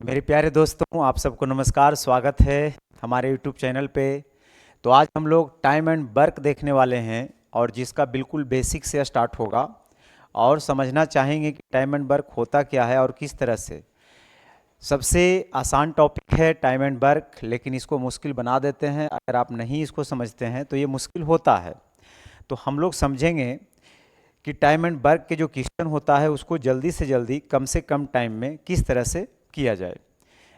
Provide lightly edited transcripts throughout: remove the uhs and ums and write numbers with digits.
मेरे प्यारे दोस्तों, आप सबको नमस्कार। स्वागत है हमारे यूट्यूब चैनल पे। तो आज हम लोग टाइम एंड वर्क देखने वाले हैं और जिसका बिल्कुल बेसिक से स्टार्ट होगा और समझना चाहेंगे कि टाइम एंड वर्क होता क्या है और किस तरह से। सबसे आसान टॉपिक है टाइम एंड वर्क, लेकिन इसको मुश्किल बना देते हैं। अगर आप नहीं इसको समझते हैं तो ये मुश्किल होता है। तो हम लोग समझेंगे कि टाइम एंड वर्क के जो क्वेश्चन होता है उसको जल्दी से जल्दी कम से कम टाइम में किस तरह से किया जाए।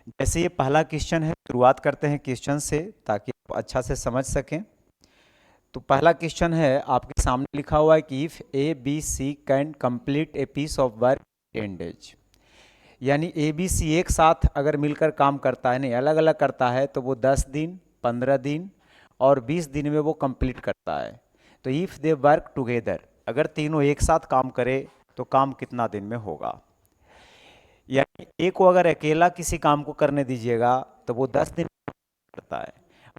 जैसे ये पहला क्वेश्चन है, शुरुआत करते हैं क्वेश्चन से ताकि आप अच्छा से समझ सकें। तो पहला क्वेश्चन है, आपके सामने लिखा हुआ है कि if A B C can complete a piece of work 10 days. यानी ए बी सी एक साथ अगर मिलकर काम करता है, नहीं अलग अलग करता है, तो वो 10 दिन, 15 दिन और 20 दिन में वो कंप्लीट करता है। तो इफ़ दे वर्क टुगेदर, अगर तीनों एक साथ काम करे तो काम कितना दिन में होगा। यानी ए को अगर अकेला किसी काम को करने दीजिएगा तो वो 10 दिन करता है,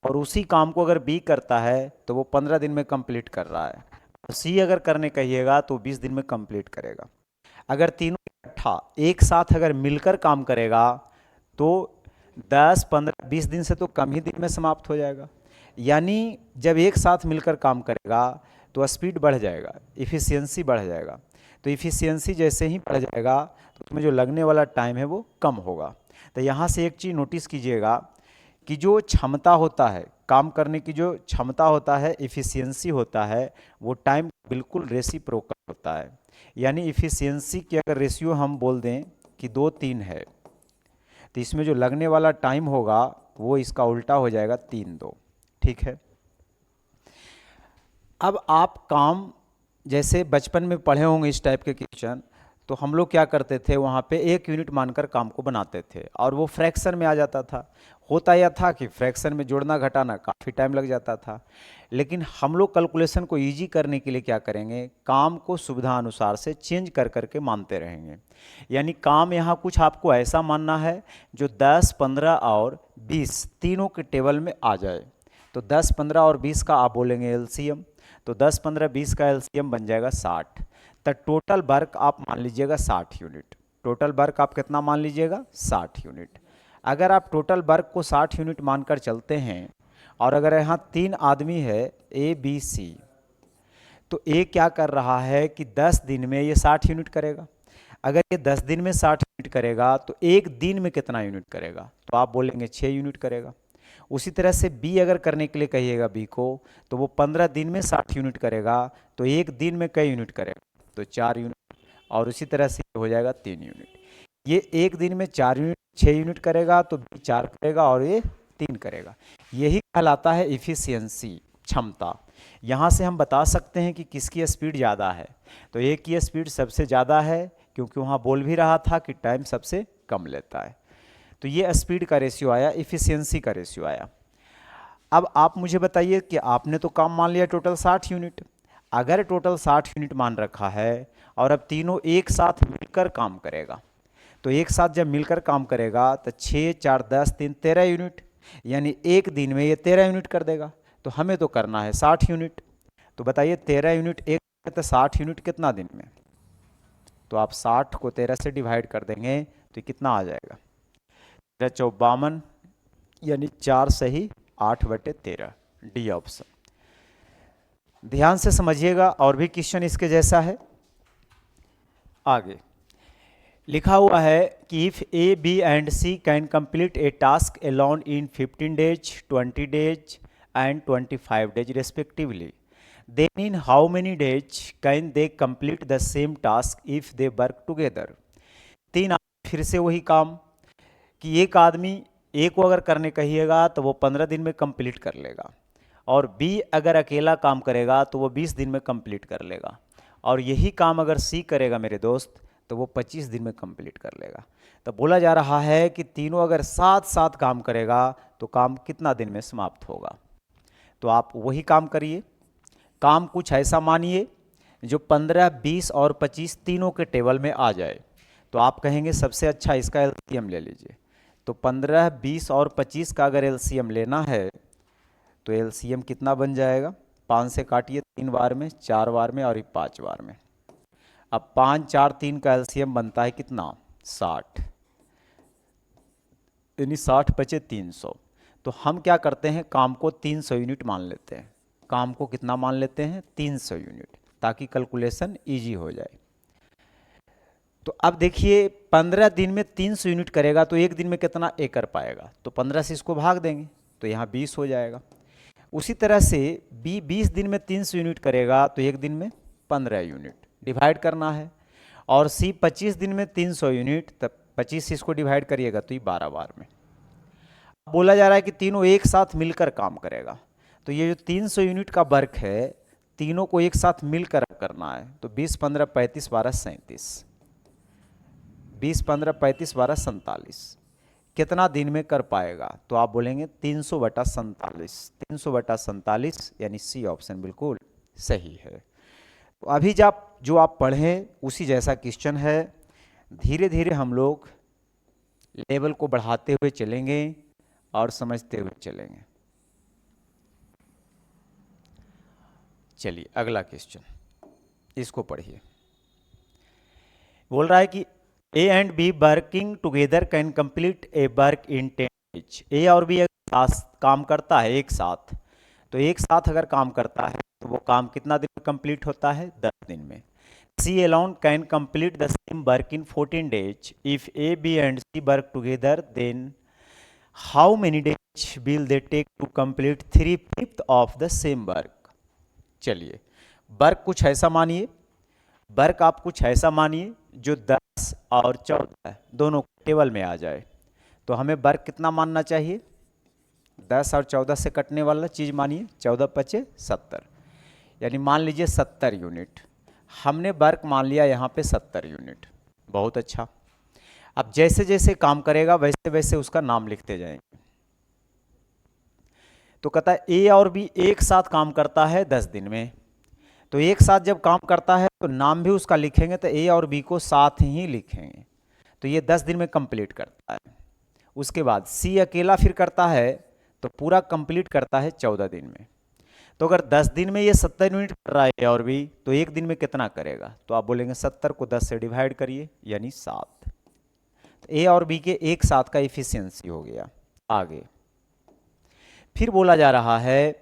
और उसी काम को अगर बी करता है तो वो 15 दिन में कंप्लीट कर रहा है। और सी अगर करने कहिएगा तो 20 दिन में कंप्लीट करेगा। अगर तीनों इकट्ठा एक साथ अगर मिलकर काम करेगा तो 10, 15, 20 दिन से तो कम ही दिन में समाप्त हो जाएगा। यानी जब एक साथ मिलकर काम करेगा तो स्पीड बढ़ जाएगा, इफ़िशियंसी बढ़ जाएगा। तो इफ़िशियंसी जैसे ही बढ़ जाएगा तो उसमें जो लगने वाला टाइम है वो कम होगा। तो यहाँ से एक चीज़ नोटिस कीजिएगा कि जो क्षमता होता है, काम करने की जो क्षमता होता है, इफ़िशियंसी होता है, वो टाइम बिल्कुल रेसिप्रोकल होता है। यानी इफ़िशियंसी की अगर रेशियो हम बोल दें कि 2:3 है, तो इसमें जो लगने वाला टाइम होगा वो इसका उल्टा हो जाएगा 3:2। ठीक है। अब आप काम, जैसे बचपन में पढ़े होंगे इस टाइप के क्वेश्चन, तो हम लोग क्या करते थे, वहाँ पे 1 यूनिट मानकर काम को बनाते थे और वो फ्रैक्शन में आ जाता था। होता यह था कि फ्रैक्शन में जोड़ना घटाना काफ़ी टाइम लग जाता था। लेकिन हम लोग कैलकुलेशन को इजी करने के लिए क्या करेंगे, काम को सुविधा अनुसार से चेंज कर करके मानते रहेंगे। यानी काम यहाँ कुछ आपको ऐसा मानना है जो 10, 15 और 20 तीनों के टेबल में आ जाए। तो 10, 15 और 20 का आप बोलेंगे एलसीएम। तो 10, 15, 20 का एलसीएम बन जाएगा 60। तो टोटल वर्क आप मान लीजिएगा 60 यूनिट। टोटल वर्क आप कितना मान लीजिएगा, 60 यूनिट। अगर आप टोटल वर्क को 60 यूनिट मानकर चलते हैं और अगर यहाँ 3 आदमी है ए बी सी, तो ए क्या कर रहा है कि 10 दिन में ये 60 यूनिट करेगा। अगर ये 10 दिन में 60 यूनिट करेगा तो एक दिन में कितना यूनिट करेगा, तो आप बोलेंगे 6 यूनिट करेगा। उसी तरह से बी अगर करने के लिए कहिएगा बी को, तो वो 15 दिन में 60 यूनिट करेगा, तो एक दिन में कई यूनिट करेगा, तो 4 यूनिट। और उसी तरह से हो जाएगा 3 यूनिट। ये एक दिन में 4 यूनिट, 6 यूनिट करेगा, तो बी 4 करेगा और ये 3 करेगा। यही कहलाता है इफिशियंसी, क्षमता। यहाँ से हम बता सकते हैं कि किसकी स्पीड ज़्यादा है। तो ए की स्पीड सबसे ज़्यादा है, क्योंकि वहाँ बोल भी रहा था कि टाइम सबसे कम लेता है। तो ये स्पीड का रेशियो आया, इफिशियंसी का रेशियो आया। अब आप मुझे बताइए कि आपने तो काम मान लिया टोटल 60 यूनिट। अगर टोटल 60 यूनिट मान रखा है और अब तीनों एक साथ मिलकर काम करेगा, तो एक साथ जब मिलकर काम करेगा तो 6, 4, 10, 3, 13 यूनिट। यानी एक दिन में ये 13 यूनिट कर देगा। तो हमें तो करना है 60 यूनिट। तो बताइए 13 यूनिट एक, तो 60 यूनिट कितना दिन में। तो आप 60 को 13 से डिवाइड कर देंगे तो ये कितना आ जाएगा, 52। यानी 4 सही 8/13, डी ऑप्शन। ध्यान से समझिएगा, और भी क्वेश्चन इसके जैसा है। आगे लिखा हुआ है कि if A B and C can complete a task alone in 15 days, 20 days and 25 days respectively, then in how many days can they complete the same task if they work together. फिर से वही काम कि एक आदमी ए को अगर करने कहिएगा तो वो 15 दिन में कंप्लीट कर लेगा, और बी अगर अकेला काम करेगा तो वो 20 दिन में कंप्लीट कर लेगा, और यही काम अगर सी करेगा मेरे दोस्त तो वो 25 दिन में कंप्लीट कर लेगा। तो बोला जा रहा है कि तीनों अगर साथ साथ काम करेगा तो काम कितना दिन में समाप्त होगा। तो आप वही काम करिए। काम कुछ ऐसा मानिए जो 15, 20 और 25 तीनों के टेबल में आ जाए। तो आप कहेंगे सबसे अच्छा इसका एलसीएम ले लीजिए। तो 15, 20 और 25 का अगर एलसीएम लेना है तो एलसीएम कितना बन जाएगा, 5 से काटिए, 3 बार में, 4 बार में और 5 बार में। अब 5, 4, 3 का एलसीएम बनता है कितना, 60। यानी 60 बचे 300। तो हम क्या करते हैं, काम को 300 यूनिट मान लेते हैं। काम को कितना मान लेते हैं, 300 यूनिट, ताकि कैलकुलेशन इजी हो जाए। तो अब देखिए 15 दिन में 300 यूनिट करेगा तो एक दिन में कितना ए कर पाएगा, तो 15 से इसको भाग देंगे तो यहाँ 20 हो जाएगा। उसी तरह से बी 20 दिन में 300 यूनिट करेगा तो एक दिन में 15 यूनिट डिवाइड करना है। और सी 25 दिन में 300 यूनिट, तब 25 से इसको डिवाइड करिएगा तो ये 12 बार में। बोला जा रहा है कि तीनों एक साथ मिलकर काम करेगा, तो ये जो 300 यूनिट का वर्क है तीनों को एक साथ मिलकर करना है। तो 20 15 35 12 37, 20 15 35 12 47 कितना दिन में कर पाएगा, तो आप बोलेंगे 300/47। 300/47 यानी सी ऑप्शन बिल्कुल सही है। तो अभी जो आप पढ़ें उसी जैसा क्वेश्चन है। धीरे धीरे हम लोग लेवल को बढ़ाते हुए चलेंगे और समझते हुए चलेंगे। चलिए अगला क्वेश्चन, इसको पढ़िए। बोल रहा है कि A and B working together can complete a work in 10 days. A और बी काम करता है एक साथ, तो एक साथ अगर काम करता है तो वो काम कितना दिन में कंप्लीट होता है, 10 दिन में। C alone can complete the same work in 14 days. If A B and C work together then how many days will they take to complete 3/5 of the same work. चलिए वर्क कुछ ऐसा मानिए, work आप कुछ ऐसा मानिए जो 10 और 14 दोनों टेबल में आ जाए। तो हमें वर्क कितना मानना चाहिए, 10 और 14 से कटने वाला चीज़ मानिए, 14 पचे 70, यानी मान लीजिए 70 यूनिट। हमने वर्क मान लिया यहाँ पे 70 यूनिट, बहुत अच्छा। अब जैसे जैसे काम करेगा वैसे वैसे उसका नाम लिखते जाएंगे। तो कहता है ए और बी एक साथ काम करता है 10 दिन में। तो एक साथ जब काम करता है तो नाम भी उसका लिखेंगे, तो ए और बी को साथ ही लिखेंगे। तो ये 10 दिन में कंप्लीट करता है। उसके बाद सी अकेला फिर करता है तो पूरा कंप्लीट करता है 14 दिन में। तो अगर 10 दिन में ये 70 यूनिट कर रहा है ए और बी, तो एक दिन में कितना करेगा, तो आप बोलेंगे 70 को 10 से डिवाइड करिए यानी 7। तो ए और बी के एक साथ का इफिशियंसी हो गया। आगे फिर बोला जा रहा है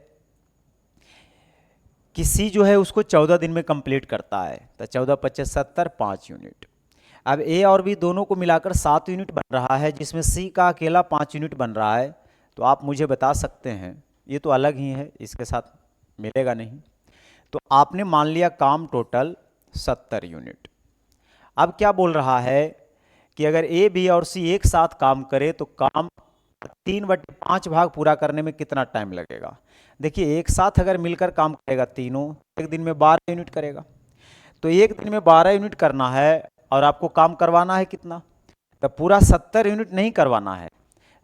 कि सी जो है उसको 14 दिन में कंप्लीट करता है, तो 14 पच्चीस 70 5 यूनिट। अब ए और बी दोनों को मिलाकर 7 यूनिट बन रहा है, जिसमें सी का अकेला 5 यूनिट बन रहा है। तो आप मुझे बता सकते हैं, ये तो अलग ही है, इसके साथ मिलेगा नहीं। तो आपने मान लिया काम टोटल 70 यूनिट। अब क्या बोल रहा है कि अगर ए बी और सी एक साथ काम करे तो काम 3/5 भाग पूरा करने में कितना टाइम लगेगा। देखिए एक साथ अगर मिलकर काम करेगा तीनों, एक दिन में 12 यूनिट करेगा। तो एक दिन में 12 यूनिट करना है और आपको काम करवाना है कितना, तो पूरा 70 यूनिट नहीं करवाना है,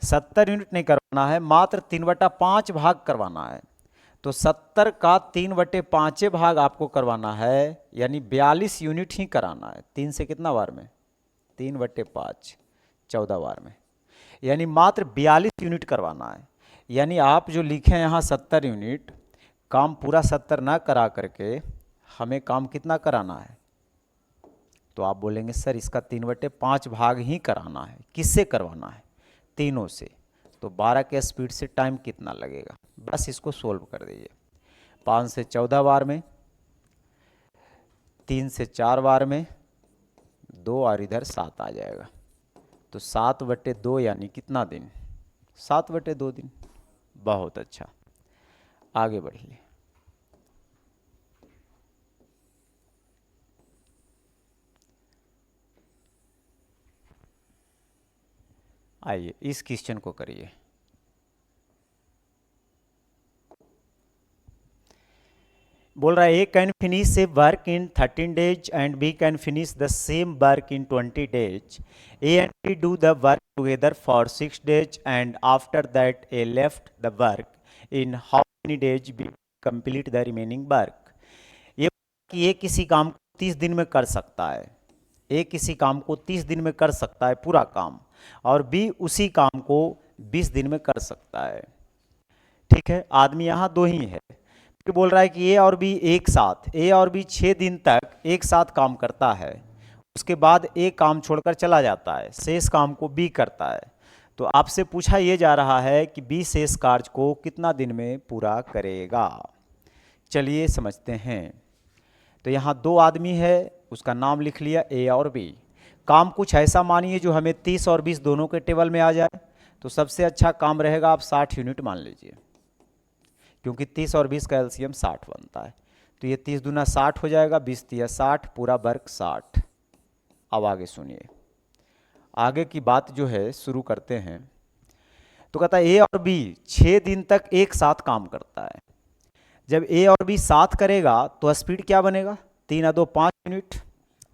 70 यूनिट नहीं करवाना है, मात्र 3/5 भाग करवाना है। तो 70 का 3/5 भाग आपको करवाना है, यानी 42 यूनिट ही कराना है। 3 से कितना बार में, 3/5 14 बार में, यानी मात्र 42 यूनिट करवाना है। यानी आप जो लिखे यहाँ 70 यूनिट, काम पूरा 70 ना करा करके हमें काम कितना कराना है, तो आप बोलेंगे सर इसका 3/5 भाग ही कराना है। किससे करवाना है, तीनों से। तो 12 के स्पीड से टाइम कितना लगेगा, बस इसको सोल्व कर दीजिए। 5 से 14 बार में, 3 से 4 बार में, 2 और इधर 7 आ जाएगा। तो 7/2 यानी कितना दिन, 7/2 दिन। बहुत अच्छा, आगे बढ़िए। आइए इस क्वेश्चन को करिए। बोल रहा है A can finish a work in 13 days and B can finish the same work in 20 days. A and B do the work together for 6 days and after that A left the work in how many days B complete the remaining work. ये किसी काम को 30 दिन में कर सकता है, ए किसी काम को 30 दिन में कर सकता है पूरा काम, और बी उसी काम को 20 दिन में कर सकता है। ठीक है, आदमी यहाँ 2 ही है। फिर बोल रहा है कि ए और बी एक साथ, ए और बी 6 दिन तक एक साथ काम करता है, उसके बाद ए काम छोड़कर चला जाता है, शेष काम को बी करता है। तो आपसे पूछा ये जा रहा है कि बी शेष कार्य को कितना दिन में पूरा करेगा। चलिए समझते हैं। तो यहाँ दो आदमी है, उसका नाम लिख लिया ए और बी। काम कुछ ऐसा मानिए जो हमें 30 और 20 दोनों के टेबल में आ जाए। तो सबसे अच्छा काम रहेगा आप 60 यूनिट मान लीजिए, क्योंकि 30 और 20 का एलसीएम 60 बनता है। तो ये 30 दूना 60 हो जाएगा, 20 तिया 60, पूरा वर्ग 60। अब आगे सुनिए, आगे की बात जो है शुरू करते हैं। तो कहता है ए और बी 6 दिन तक एक साथ काम करता है। जब ए और बी साथ करेगा तो स्पीड क्या बनेगा, 3 2 5 यूनिट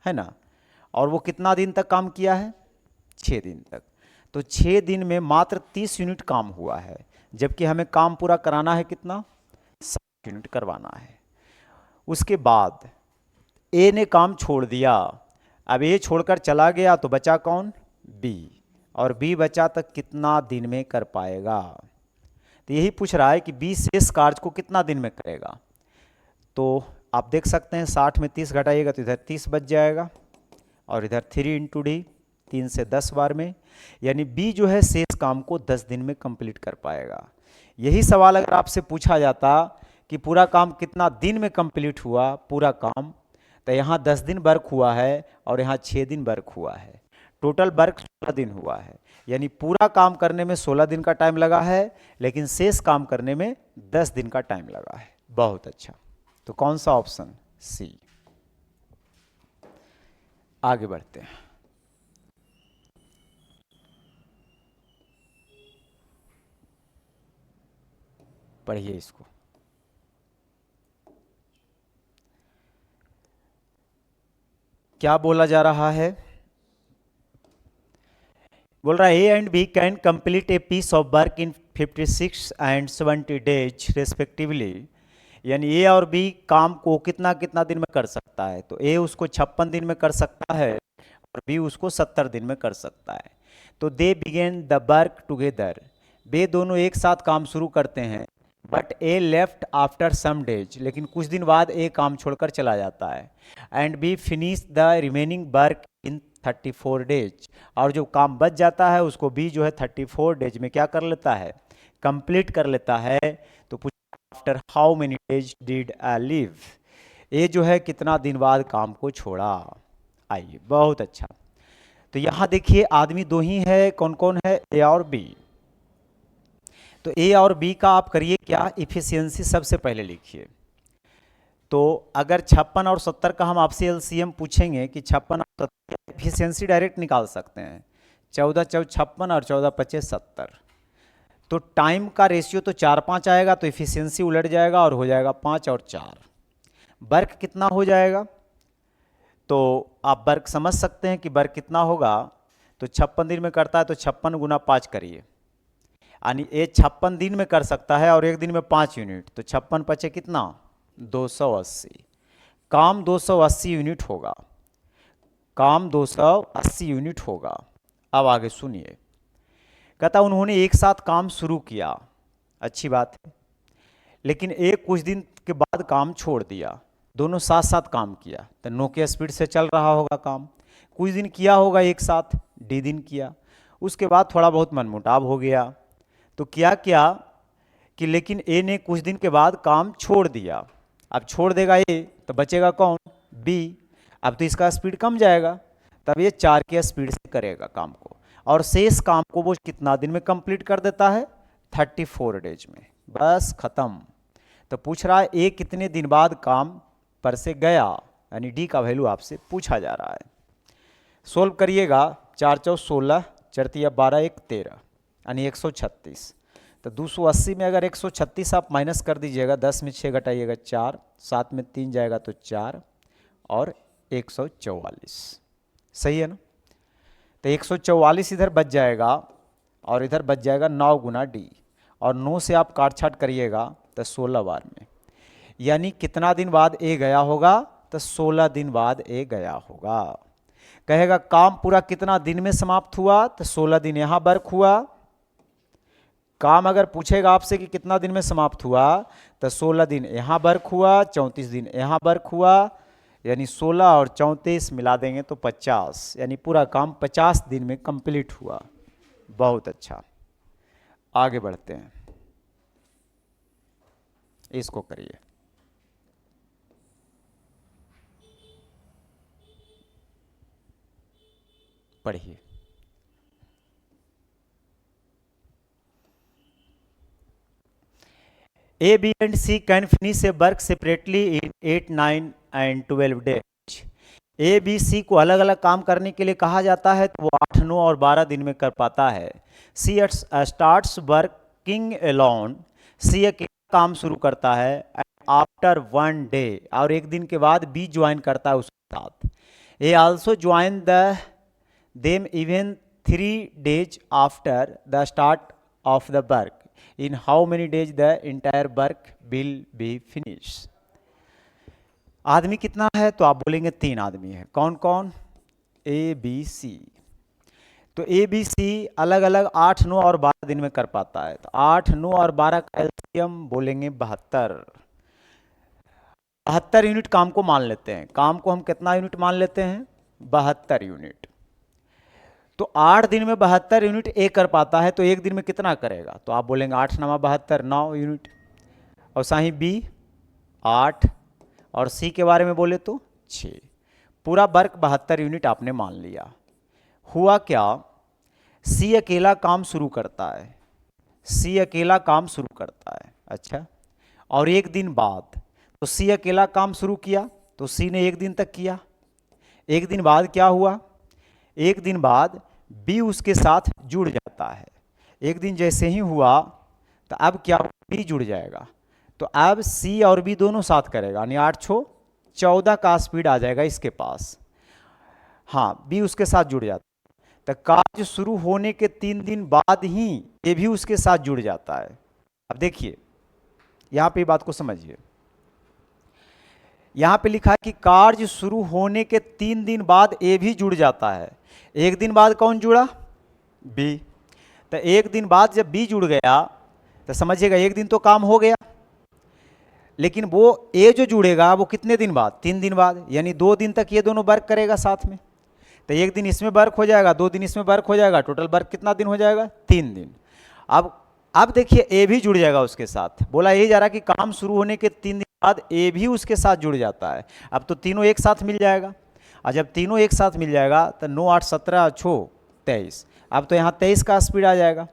है ना। और वो कितना दिन तक काम किया है, 6 दिन तक। तो 6 दिन में मात्र 30 यूनिट काम हुआ है, जबकि हमें काम पूरा कराना है कितना, 60 यूनिट करवाना है। उसके बाद ए ने काम छोड़ दिया। अब ए छोड़कर चला गया तो बचा कौन, बी। और बी बचा तक कितना दिन में कर पाएगा। तो यही पूछ रहा है कि बी शेष कार्य को कितना दिन में करेगा। तो आप देख सकते हैं 60 में 30 घटाइएगा तो इधर 30 बच जाएगा, और इधर 3 इंटू डी, 3 से 10 बार में, यानी बी जो है शेष काम को 10 दिन में कंप्लीट कर पाएगा। यही सवाल अगर आपसे पूछा जाता कि पूरा काम कितना दिन में कंप्लीट हुआ पूरा काम, तो यहाँ 10 दिन वर्क हुआ है और यहाँ 6 दिन वर्क हुआ है, टोटल वर्क 16 दिन हुआ है। यानी पूरा काम करने में 16 दिन का टाइम लगा है, लेकिन शेष काम करने में 10 दिन का टाइम लगा है। बहुत अच्छा, तो कौन सा ऑप्शन, सी। आगे बढ़ते हैं। पढ़िए इसको। क्या बोला जा रहा है, बोल रहा है A and B can complete a piece of work in 56 and 70 days respectively. यानी ए और बी काम को कितना कितना दिन में कर सकता है। तो ए उसको 56 दिन में कर सकता है और बी उसको 70 दिन में कर सकता है। तो they begin the work together, वे दोनों एक साथ काम शुरू करते हैं। But A left after some days, लेकिन कुछ दिन बाद ए काम छोड़कर चला जाता है। And B finish the remaining work in 34 days, और जो काम बच जाता है उसको बी जो है 34 डेज में क्या कर लेता है, कंप्लीट कर लेता है। तो after how many days did I leave, A जो है कितना दिन बाद काम को छोड़ा। आइए, बहुत अच्छा। तो यहां देखिए आदमी दो ही है, कौन कौन है, ए और बी। तो ए और बी का आप करिए क्या, इफिशियंसी सबसे पहले लिखिए। तो अगर 56 और 70 का हम आपसे एलसीएम पूछेंगे कि 56 और 70, इफिशियंसी डायरेक्ट निकाल सकते हैं, 14 चौ 56 और 14 25 70। तो टाइम का रेशियो तो 4 5 आएगा, तो इफिशियंसी उलट जाएगा और हो जाएगा 5 और 4। वर्क कितना हो जाएगा, तो आप वर्क समझ सकते हैं कि वर्क कितना होगा। तो 56 दिन में करता है तो 56 गुना 5 करिए, यानी ये 56 दिन में कर सकता है और एक दिन में 5 यूनिट। तो 56 पचे कितना, 280। काम 280 यूनिट होगा, काम 280 यूनिट होगा। अब आगे सुनिए, कहता उन्होंने एक साथ काम शुरू किया, अच्छी बात है, लेकिन एक कुछ दिन के बाद काम छोड़ दिया। दोनों साथ साथ काम किया, तो नो के स्पीड से चल रहा होगा काम। कुछ दिन किया होगा एक साथ, डी दिन किया, उसके बाद थोड़ा बहुत मनमुटाव हो गया। तो क्या किया कि लेकिन ए ने कुछ दिन के बाद काम छोड़ दिया। अब छोड़ देगा ए तो बचेगा कौन, बी। अब तो इसका स्पीड कम जाएगा, तब ये 4 के स्पीड से करेगा काम को, और शेष काम को वो कितना दिन में कंप्लीट कर देता है, 34 डेज में, बस खत्म। तो पूछ रहा है ए कितने दिन बाद काम पर से गया, यानी डी का वैल्यू आपसे पूछा जा रहा है। सोल्व करिएगा, 4 चौ 16, 4 तिया 12, 1 13, यानी 136। तो 280 में अगर 136 आप माइनस कर दीजिएगा, 10 में 6 घटाइएगा 4, 7 में 3 जाएगा तो 4, और 144, सही है ना। तो 144 इधर बच जाएगा और इधर बच जाएगा 9 गुना डी, और 9 से आप काट छाट करिएगा तो 16 बार में, यानी कितना दिन बाद ए गया होगा, तो 16 दिन बाद ए गया होगा। कहेगा काम पूरा कितना दिन में समाप्त हुआ, तो 16 दिन यहां वर्क हुआ। काम अगर पूछेगा आपसे कि कितना दिन में समाप्त हुआ, तो 16 दिन यहां वर्क हुआ, 34 दिन यहां वर्क हुआ, यानी 16 और 34 मिला देंगे तो 50, यानी पूरा काम 50 दिन में कंप्लीट हुआ। बहुत अच्छा। आगे बढ़ते हैं, इसको करिए। पढ़िए। A, B and C can finish a work separately in 8, 9 and 12 days. A B C को अलग अलग काम करने के लिए कहा जाता है तो वो 8, 9 और 12 दिन में कर पाता है। सी स्टार्ट्स वर्किंग अलोन, सी अकेला काम शुरू करता है आफ्टर 1 डे, और एक दिन के बाद बी ज्वाइन करता है उसके साथ। A also join the them even 3 days after the start of the work. in how many days the entire work will be finished। आदमी कितना है तो आप बोलेंगे 3 आदमी है। कौन कौन? A B C. तो ए बी सी अलग अलग 8, 9 और 12 दिन में कर पाता है। तो 8, 9 और 12 का एलसीएम बोलेंगे 72। 72 यूनिट काम को मान लेते हैं। काम को हम कितना यूनिट मान लेते हैं? 72 यूनिट। तो 8 दिन में 72 यूनिट ए कर पाता है, तो एक दिन में कितना करेगा? तो आप बोलेंगे 8 × 72 9 यूनिट। और साही बी 8 और सी के बारे में बोले तो 6। पूरा वर्क 72 यूनिट आपने मान लिया। हुआ क्या? सी अकेला काम शुरू करता है। सी अकेला काम शुरू करता है। अच्छा, और एक दिन बाद तो सी अकेला काम शुरू किया तो सी ने एक दिन तक किया। एक दिन बाद क्या हुआ? एक दिन बाद बी उसके साथ जुड़ जाता है। एक दिन जैसे ही हुआ तो अब क्या? बी जुड़ जाएगा। तो अब सी और बी दोनों साथ करेगा, यानी 8 6 14 का स्पीड आ जाएगा इसके पास। हाँ, बी उसके साथ जुड़ जाता है। तो कार्य शुरू होने के 3 दिन बाद ही ये भी उसके साथ जुड़ जाता है। अब देखिए यहां पे बात को समझिए। यहां पे लिखा है कि कार्य शुरू होने के 3 दिन बाद ए भी जुड़ जाता है। एक दिन बाद कौन जुड़ा? बी। तो एक दिन बाद जब बी जुड़ गया तो समझिएगा एक दिन तो काम हो गया, लेकिन वो ए जो जुड़ेगा वो कितने दिन बाद? 3 दिन बाद, यानी 2 दिन तक ये दोनों वर्क करेगा साथ में। तो एक दिन इसमें वर्क हो जाएगा, 2 दिन इसमें वर्क हो जाएगा, टोटल वर्क कितना दिन हो जाएगा? 3 दिन। अब देखिए ए भी जुड़ जाएगा उसके साथ। बोला ये जा रहा कि काम शुरू होने के 3 दिन बाद ए भी उसके साथ जुड़ जाता है। अब तो तीनों एक साथ मिल जाएगा, और जब तीनों एक साथ मिल जाएगा तो 9 8 17 6 23। अब तो यहाँ 23 का स्पीड आ जाएगा।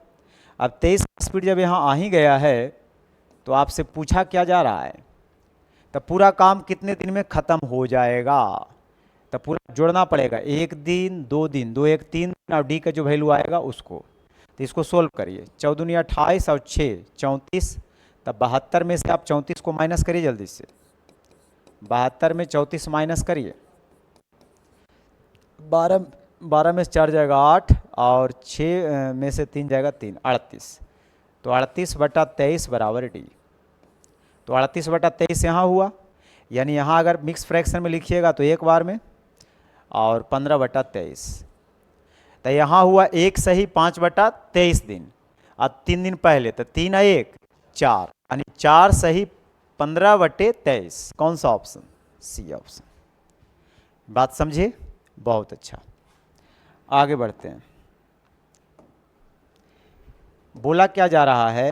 अब 23 का स्पीड जब यहाँ आ ही गया है तो आपसे पूछा क्या जा रहा है? तो पूरा काम कितने दिन में ख़त्म हो जाएगा? तो पूरा जोड़ना पड़ेगा, 1 दिन 2 दिन, 2 1 3 दिन, और डी का जो वैल्यू आएगा उसको। तो इसको सोल्व करिए। 14 × 28 और 6 34। तब 72 में से आप 34 को माइनस करिए जल्दी से। 72 में 34 माइनस करिए। 12 में से 4 जाएगा 8, और 6 में से 3 जाएगा 3, 38। तो 38/23 बराबर डी। तो 38/23 यहाँ हुआ, यानी यहाँ अगर मिक्स फ्रैक्शन में लिखिएगा तो 1 बार में, और 15/23। तो यहाँ हुआ 1 सही 5/23 दिन, और 3 दिन पहले तो 3 और 1 4, यानी 4 सही 15/23। कौन सा ऑप्शन? C option. बात समझे? बहुत अच्छा। आगे बढ़ते हैं। बोला क्या जा रहा है?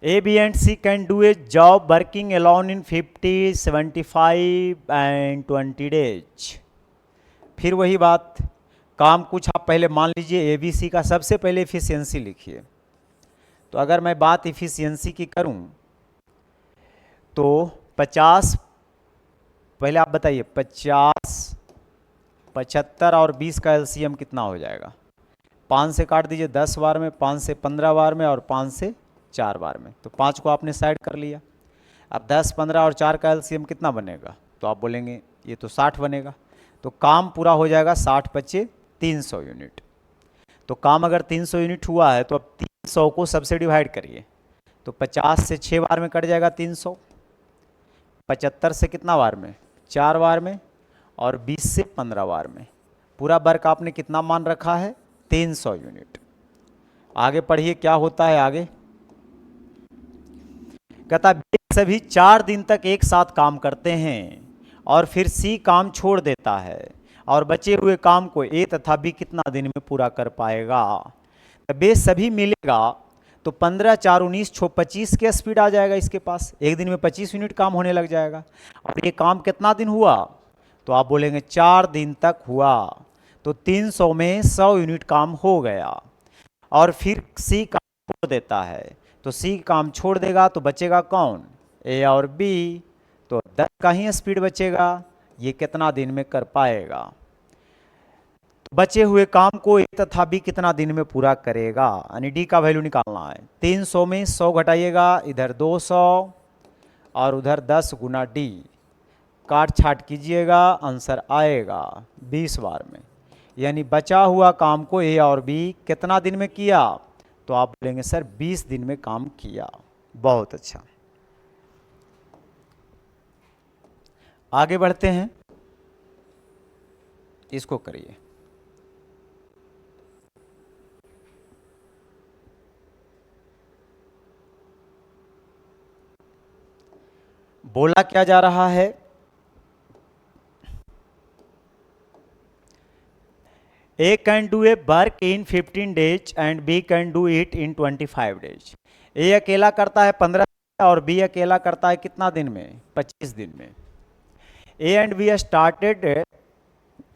A, B and C can do a job working alone in 50, 75 and 20 days। फिर वही बात, काम कुछ आप पहले मान लीजिए। ए बी सी का सबसे पहले एफिशिएंसी लिखिए। तो अगर मैं बात एफिशिएंसी की करूं तो 50, पहले आप बताइए 50, 75 और 20 का एलसीएम कितना हो जाएगा? 5 से काट दीजिए 10 बार में, 5 से 15 बार में, और 5 से 4 बार में। तो 5 को आपने साइड कर लिया। अब 10, 15 और 4 का एलसीएम कितना बनेगा? तो आप बोलेंगे ये तो 60 बनेगा। तो काम पूरा हो जाएगा 60 × 300 यूनिट। तो काम अगर 300 यूनिट हुआ है तो अब 300 को सबसे डिवाइड करिए। तो 50 से 6 बार में कट जाएगा 300, 75 से कितना बार में? 4 बार में, और 20 से 15 बार में। पूरा वर्क आपने कितना मान रखा है? 300 यूनिट। आगे पढ़िए क्या होता है आगे। कहता बी सभी 4 दिन तक एक साथ काम करते हैं और फिर सी काम छोड़ देता है और बचे हुए काम को ए तथा बी कितना दिन में पूरा कर पाएगा। तो बे सभी मिलेगा तो 15 4 19 छो 25 के स्पीड आ जाएगा इसके पास, एक दिन में 25 यूनिट काम होने लग जाएगा। और ये काम कितना दिन हुआ, तो आप बोलेंगे 4 दिन तक हुआ, तो 300 में 100 यूनिट काम हो गया। और फिर सी काम छोड़ देता है, तो सी काम छोड़ देगा तो बचेगा कौन, ए और बी, तो 10 का ही स्पीड बचेगा, ये कितना दिन में कर पाएगा। तो बचे हुए काम को ए तथा बी कितना दिन में पूरा करेगा, यानी डी का वैल्यू निकालना है। 300 में 100 घटाइएगा, इधर 200 और उधर 10 गुना डी, काट छाट कीजिएगा, आंसर आएगा 20 बार में। यानी बचा हुआ काम को ए और बी कितना दिन में किया, तो आप बोलेंगे सर 20 दिन में काम किया। बहुत अच्छा, आगे बढ़ते हैं, इसको करिए। बोला क्या जा रहा है, A can do a work in 15 days and B can do it in 25 days. A अकेला करता है 15 और बी अकेला करता है कितना दिन में, 25 दिन में। ए and be started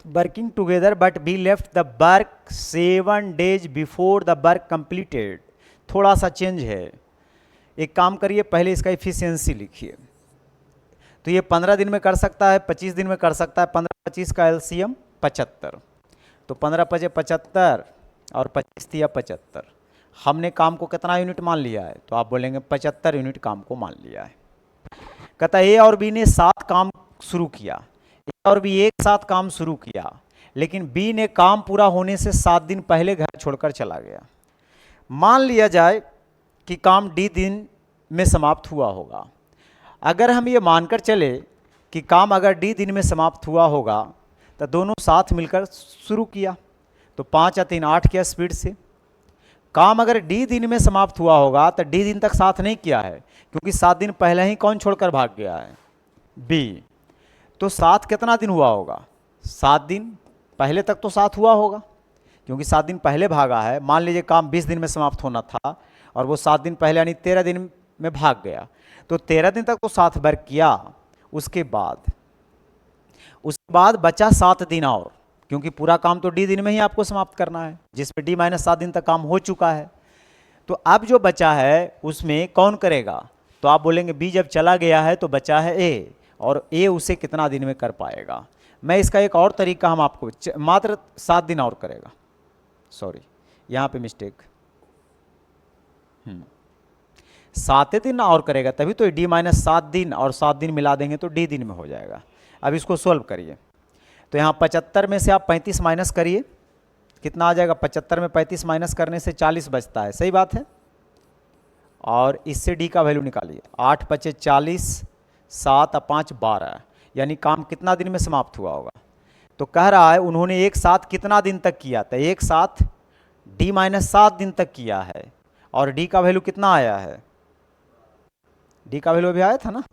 working together but be left the work 7 days before the work completed. थोड़ा सा चेंज है, एक काम करिए, पहले इसका इफिशियंसी लिखिए। तो ये 15 दिन में कर सकता है, 25 दिन में कर सकता है, 15 25 का एलसीएम 75, तो 15 पचे 75 और 25 तिया 75। हमने काम को कितना यूनिट मान लिया है, तो आप बोलेंगे 75 यूनिट काम को मान लिया है। कहता ए और बी ने 7 काम शुरू किया, ए और बी एक साथ काम शुरू किया, लेकिन बी ने काम पूरा होने से 7 दिन पहले घर छोड़कर चला गया। मान लिया जाए कि काम डी दिन में समाप्त हुआ होगा। अगर हम ये मानकर चले कि काम अगर डी दिन में समाप्त हुआ होगा तो दोनों साथ मिलकर शुरू किया, तो 5 या 3 8 की स्पीड से। काम अगर डी दिन में समाप्त हुआ होगा तो डी दिन तक साथ नहीं किया है, क्योंकि 7 दिन पहले ही कौन छोड़कर भाग गया है, बी। तो साथ कितना दिन हुआ होगा, 7 दिन पहले तक तो साथ हुआ होगा, क्योंकि 7 दिन पहले भागा है। मान लीजिए काम 20 दिन में समाप्त होना था और वो 7 दिन पहले यानी 13 दिन में भाग गया, तो 13 दिन तक तो साथ वर्क किया। उसके बाद बचा 7 दिन और, क्योंकि पूरा काम तो डी दिन में ही आपको समाप्त करना है, जिसमें डी माइनस 7 दिन तक काम हो चुका है। तो अब जो बचा है उसमें कौन करेगा, तो आप बोलेंगे बी जब चला गया है तो बचा है ए, और ए उसे कितना दिन में कर पाएगा। मैं इसका एक और तरीका हम आपको, मात्र 7 दिन और करेगा, सॉरी यहाँ पे मिस्टेक, 7 दिन और करेगा, तभी तो डी माइनस 7 दिन और 7 दिन मिला देंगे तो डी दिन में हो जाएगा। अब इसको सोल्व करिए, तो यहाँ 75 में से आप 35 माइनस करिए, कितना आ जाएगा, 75 में 35 माइनस करने से 40 बचता है, सही बात है। और इससे डी का वैल्यू निकालिए, 8 पचे 40, 7 और 5 12, यानी काम कितना दिन में समाप्त हुआ होगा। तो कह रहा है उन्होंने एक साथ कितना दिन तक किया, तो एक साथ डी माइनस 7 दिन तक किया है, और डी का वैल्यू कितना आया है, डी का वैल्यू अभी आया था ना,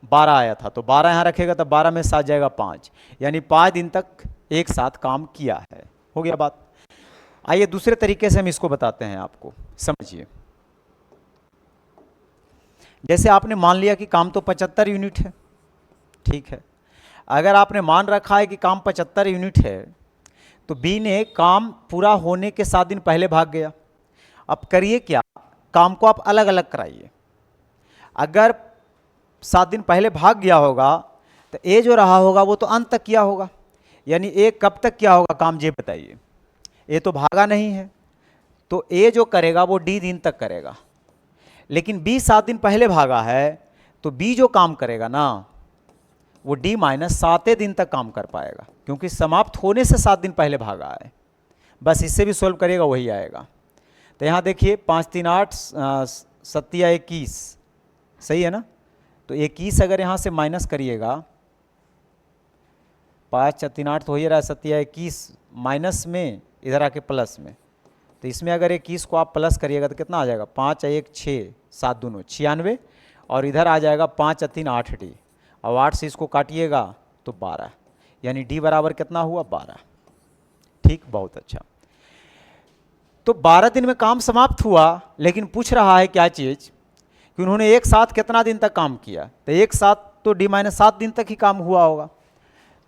12 आया था, तो 12 यहाँ रखेगा तो 12 में 7 जाएगा 5, यानी 5 दिन तक एक साथ काम किया है। हो गया बात। आइए दूसरे तरीके से हम इसको बताते हैं, आपको समझिए। जैसे आपने मान लिया कि काम तो 75 यूनिट है, ठीक है। अगर आपने मान रखा है कि काम 75 यूनिट है, तो बी ने काम पूरा होने के 7 दिन पहले भाग गया। अब करिए क्या, काम को आप अलग अलग कराइए। अगर 7 दिन पहले भाग गया होगा तो ए जो रहा होगा वो तो अंत तक किया होगा, यानी ए कब तक किया होगा काम, ये बताइए। ए तो भागा नहीं है, तो ए जो करेगा वो डी दिन तक करेगा। लेकिन बी 7 दिन पहले भागा है, तो बी जो काम करेगा ना वो डी माइनस 7 दिन तक काम कर पाएगा, क्योंकि समाप्त होने से 7 दिन पहले भागा है। बस इससे भी सोल्व करिएगा, वही आएगा। तो यहाँ देखिए 5 3 8 7 21, सही है ना। तो 21 अगर यहाँ से माइनस करिएगा, 5 3 8 तो हो ही रहा है, 7 21 माइनस में इधर आके प्लस में, तो इसमें अगर 21 को आप प्लस करिएगा तो कितना आ जाएगा, 5 1 6 7 दूनो 96, और इधर आ जाएगा 5 3 8 डी, और 8 से इसको काटिएगा तो 12, यानी डी बराबर कितना हुआ 12। ठीक, बहुत अच्छा। तो 12 दिन में काम समाप्त हुआ, लेकिन पूछ रहा है क्या चीज़ कि उन्होंने एक साथ कितना दिन तक काम किया, तो एक साथ तो D-7 दिन तक ही काम हुआ होगा।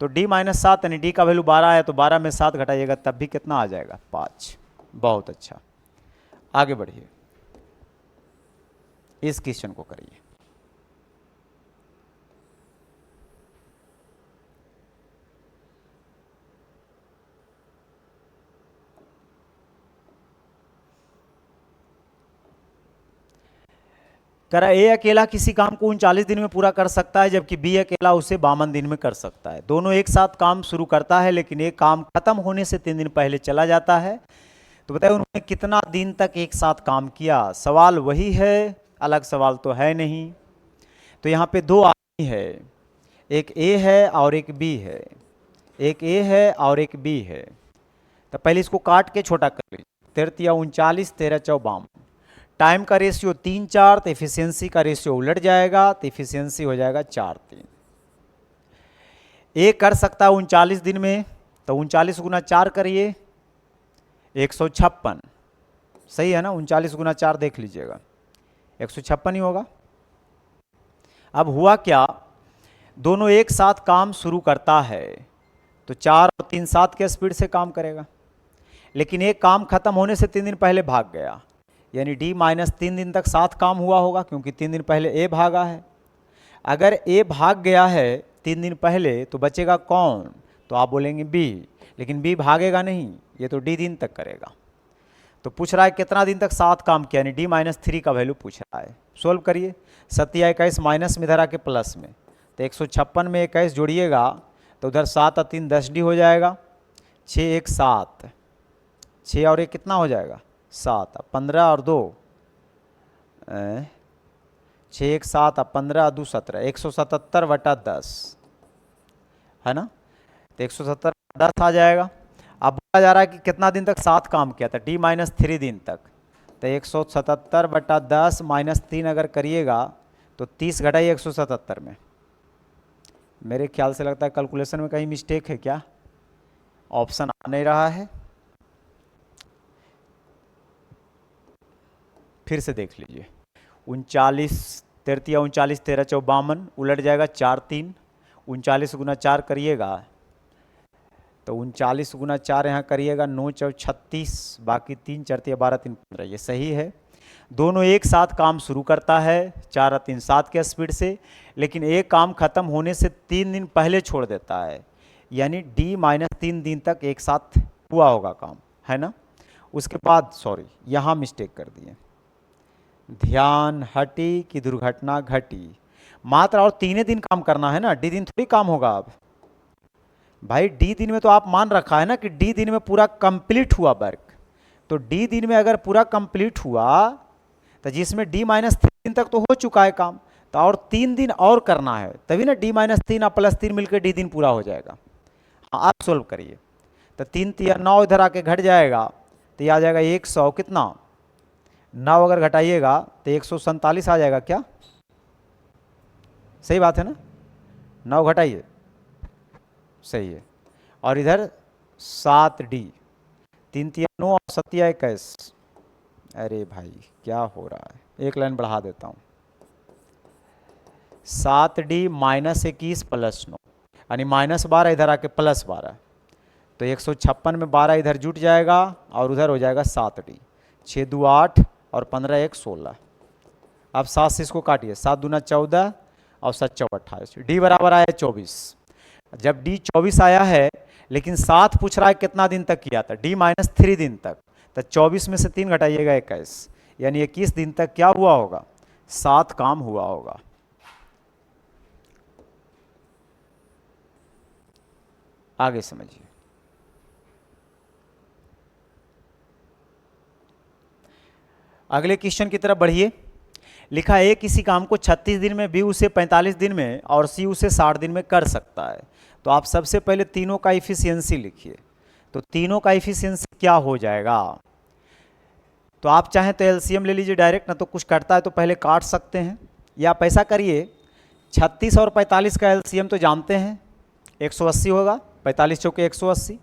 तो D-7 यानी डी का वैल्यू 12 है, तो 12 में 7 घटाइएगा तब भी कितना आ जाएगा 5। बहुत अच्छा, आगे बढ़िए, इस क्वेश्चन को करिए। करा ए अकेला किसी काम को 39 दिन में पूरा कर सकता है, जबकि बी अकेला उसे 52 दिन में कर सकता है। दोनों एक साथ काम शुरू करता है, लेकिन एक काम खत्म होने से 3 दिन पहले चला जाता है। तो बताइए उन्होंने कितना दिन तक एक साथ काम किया। सवाल वही है, अलग सवाल तो है नहीं। तो यहाँ पे दो आदमी है, एक ए है और एक बी है, एक ए है और एक बी है। तो पहले इसको काट के छोटा कर लीजिए, 13 39, 13 54। टाइम का रेशियो 3 4, तो एफिशिएंसी का रेशियो उलट जाएगा, तो एफिशिएंसी हो जाएगा 4 3। ए कर सकता है 39 दिन में, तो 39 गुना 4 करिए, 156। सही है ना, 39 गुना 4 देख लीजिएगा, 156 ही होगा। अब हुआ क्या, दोनों एक साथ काम शुरू करता है, तो 4 और 3 7 के स्पीड से काम करेगा, लेकिन एक काम खत्म होने से 3 दिन पहले भाग गया, यानी D-3 दिन तक साथ काम हुआ होगा, क्योंकि 3 दिन पहले ए भागा है। अगर ए भाग गया है 3 दिन पहले, तो बचेगा कौन, तो आप बोलेंगे बी, लेकिन बी भागेगा नहीं, ये तो डी दिन तक करेगा। तो पूछ रहा है कितना दिन तक साथ काम किया, यानी D-3 का वैल्यू पूछ रहा है। सोल्व करिए, 7 21 माइनस में इधर आके प्लस में, तो 156 में 21 जोड़िएगा तो उधर 7 और 3 10 डी हो जाएगा, 6 1 7, 6 और 1 कितना हो जाएगा 7, 15 और 2 6 1 7 और 15 2 17, 177/10 है ना, तो 177/10 आ जाएगा। अब बोला जा रहा है कि कितना दिन तक साथ काम किया था, D-3 दिन तक, तो 177/10 -3 अगर करिएगा तो 30 घटाइए 177 में। मेरे ख्याल से लगता है कैलकुलेशन में कहीं मिस्टेक है क्या, ऑप्शन आ नहीं रहा है, फिर से देख लीजिए। 39 13 39 13 54 उलट जाएगा 4 3, 39 गुना 4 करिएगा तो 39 गुना 4 यहाँ करिएगा 9 4 36, बाकी 3 4 12 3 15, ये सही है। दोनों एक साथ काम शुरू करता है 4 और 3 7 के स्पीड से, लेकिन एक काम खत्म होने से 3 दिन पहले छोड़ देता है, यानी D-3 दिन तक एक साथ हुआ होगा काम, है ना। उसके बाद सॉरी यहाँ मिस्टेक कर दिए, ध्यान हटी कि दुर्घटना घटी, मात्र और 3 दिन काम करना है ना, डी दिन थोड़ी काम होगा। अब भाई डी दिन में तो आप मान रखा है ना कि डी दिन में पूरा कंप्लीट हुआ वर्क, तो डी दिन में अगर पूरा कंप्लीट हुआ तो जिसमें D-3 दिन तक तो हो चुका है काम, तो और 3 दिन और करना है, तभी ना D-3 और +3 मिलकर डी दिन पूरा हो जाएगा। हाँ आप सोल्व करिए, तो 3 3 9 इधर आके घट जाएगा, तो ये आ जाएगा 100 कितना 9 अगर घटाइएगा तो 147 आ जाएगा क्या, सही बात है ना, 9 घटाइए सही है। और इधर 7D, 3 3 9 और 7 21, अरे भाई क्या हो रहा है, एक लाइन बढ़ा देता हूँ, 7D -21 + 9 यानी -12 इधर आके +12, तो 156 में 12 इधर जुट जाएगा और उधर हो जाएगा 7D, 6 2 8 और 15 1 16। अब 7 से इसको काटिए, 7 दूना 14 और 7 4 28, डी बराबर आया 24। जब डी 24 आया है, लेकिन 7 पूछ रहा है कितना दिन तक किया था, D-3 दिन तक, तो 24 में से 3 घटाइएगा 21, यानी 21 दिन तक क्या हुआ होगा, 7 काम हुआ होगा। आगे समझिए, अगले क्वेश्चन की तरफ बढ़िए। लिखा ए किसी काम को 36 दिन में, बी उसे 45 दिन में और सी उसे 60 दिन में कर सकता है। तो आप सबसे पहले तीनों का इफिशियंसी लिखिए, तो तीनों का इफिशियंसी क्या हो जाएगा, तो आप चाहें तो एलसीएम ले लीजिए डायरेक्ट, ना तो कुछ कटता है तो पहले काट सकते हैं, या आप ऐसा करिए 36 और 45 का एलसीएम तो जानते हैं 180 होगा, 45 चौके 180,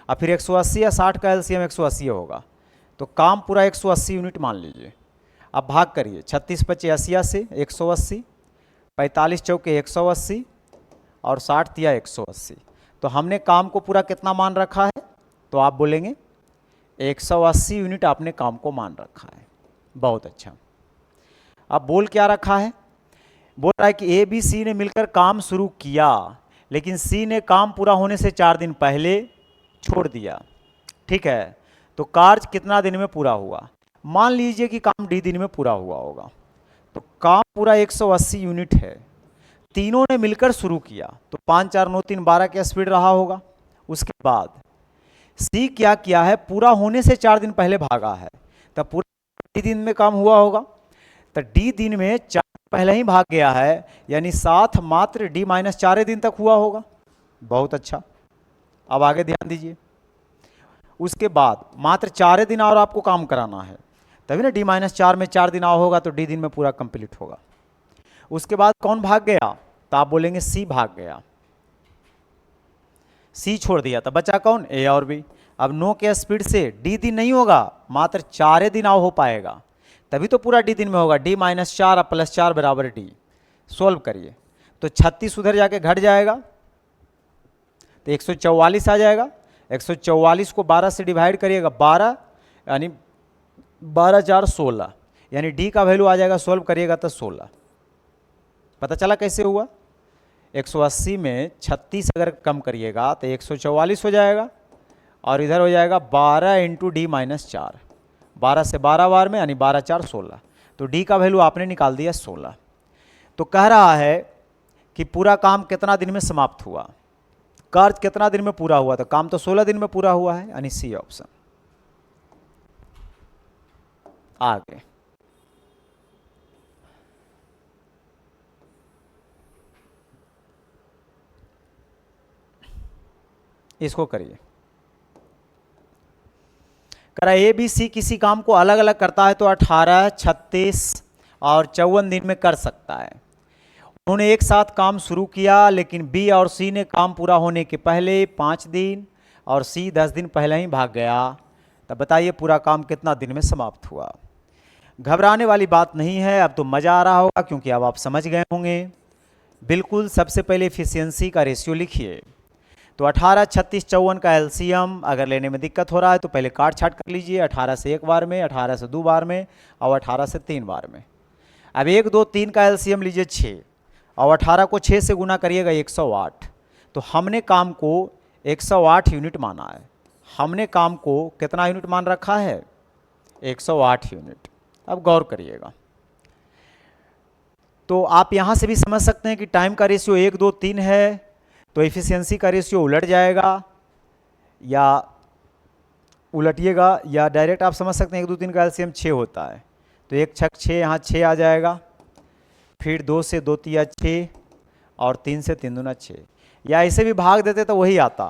और फिर 180 या 60 का एलसीएम 180 होगा, तो काम पूरा 180 यूनिट मान लीजिए। अब भाग करिए 36 पचे 80 से 180, 45 चौके 180 और 60 तिया 180, तो हमने काम को पूरा कितना मान रखा है, तो आप बोलेंगे 180 यूनिट आपने काम को मान रखा है। बहुत अच्छा। अब बोल क्या रखा है, बोल रहा है कि ए बी सी ने मिलकर काम शुरू किया, लेकिन सी ने काम पूरा होने से 4 दिन पहले छोड़ दिया। ठीक है, तो कार्य कितना दिन में पूरा हुआ, मान लीजिए कि काम डी दिन में पूरा हुआ होगा, तो काम पूरा 180 यूनिट है, तीनों ने मिलकर शुरू किया, तो 5 4 9 3 12 का स्पीड रहा होगा। उसके बाद सी क्या किया है, पूरा होने से 4 दिन पहले भागा है, तब पूरा डी दिन में काम हुआ होगा, तो डी दिन में 4 पहले ही भाग गया है, यानी साथ मात्र डी माइनस 4 दिन तक हुआ होगा। बहुत अच्छा। अब आगे ध्यान दीजिए, उसके बाद मात्र 4 दिन और आपको काम कराना है, तभी ना डी माइनस 4 में 4 दिन और होगा तो डी दिन में पूरा कंप्लीट होगा। उसके बाद कौन भाग गया, तो आप बोलेंगे सी भाग गया, सी छोड़ दिया, तो बचा कौन, ए और बी। अब 9 के स्पीड से डी दिन नहीं होगा, मात्र 4 दिन और हो पाएगा, तभी तो पूरा डी दिन में होगा। डी माइनस 4 प्लस 4 बराबर डी। सोल्व करिए तो 36 उधर जाके घट जाएगा, तो 144 आ जाएगा। 144 को 12 से डिवाइड करिएगा, 12 यानी 12 4 16, यानी डी का वैल्यू आ जाएगा, सोल्व करिएगा तो 16। पता चला कैसे हुआ, 180 में 36 अगर कम करिएगा तो 144 हो जाएगा, और इधर हो जाएगा 12 इंटू डी माइनस 4, 12 से 12 बार में, यानी 12 4 16, तो डी का वैल्यू आपने निकाल दिया 16। तो कह रहा है कि पूरा काम कितना दिन में समाप्त हुआ, कार्य कितना दिन में पूरा हुआ, तो काम तो 16 दिन में पूरा हुआ है, यानी सी ऑप्शन। आगे इसको करिए, करा ए बी सी किसी काम को अलग अलग करता है तो 18, 36 और 54 दिन में कर सकता है। उन्होंने एक साथ काम शुरू किया, लेकिन बी और सी ने काम पूरा होने के पहले 5 दिन और सी 10 दिन पहले ही भाग गया, तब बताइए पूरा काम कितना दिन में समाप्त हुआ। घबराने वाली बात नहीं है, अब तो मज़ा आ रहा होगा क्योंकि अब आप समझ गए होंगे। बिल्कुल सबसे पहले एफिशिएंसी का रेशियो लिखिए, तो 18, 36, 54 का एलसीएम अगर लेने में दिक्कत हो रहा है तो पहले काट छाट कर लीजिए, 18 से 1 बार में, 18 से 2 बार में और 18 से 3 बार में। अब 1 2 3 का एलसीएम लीजिए 6, और 18 को 6 से गुना करिएगा 108, तो हमने काम को 108 यूनिट माना है। हमने काम को कितना यूनिट मान रखा है, 108 यूनिट। अब गौर करिएगा, तो आप यहाँ से भी समझ सकते हैं कि टाइम का रेशियो 1 2 3 है, तो एफिशिएंसी का रेशियो उलट जाएगा, या उलटिएगा या डायरेक्ट आप समझ सकते हैं 1 2 3 का एलसीएम 6 होता है, तो 1 6 6, यहाँ 6 आ जाएगा, फिर 2 से 2 तिया 6 और 3 से 3 दूना 6, या ऐसे भी भाग देते तो वही आता।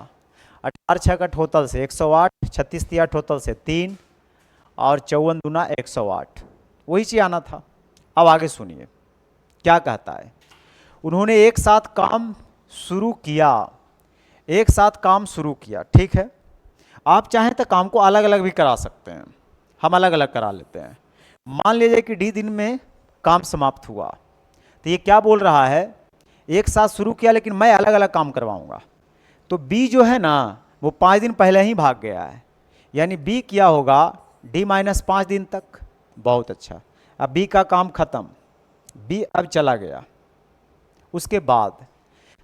18 6 का टोटल से 108, 36 तिया टोटल से 3 और 54 दूना 108, वही चीज़ आना था। अब आगे सुनिए क्या कहता है, उन्होंने एक साथ काम शुरू किया, एक साथ काम शुरू किया। ठीक है, आप चाहें तो काम को अलग अलग भी करा सकते हैं, हम अलग अलग करा लेते हैं। मान लीजिए कि डी दिन में काम समाप्त हुआ, तो ये क्या बोल रहा है, एक साथ शुरू किया लेकिन मैं अलग अलग काम करवाऊंगा। तो बी जो है ना वो 5 दिन पहले ही भाग गया है, यानी बी किया होगा डी माइनस 5 दिन तक। बहुत अच्छा, अब बी का काम खत्म, बी अब चला गया। उसके बाद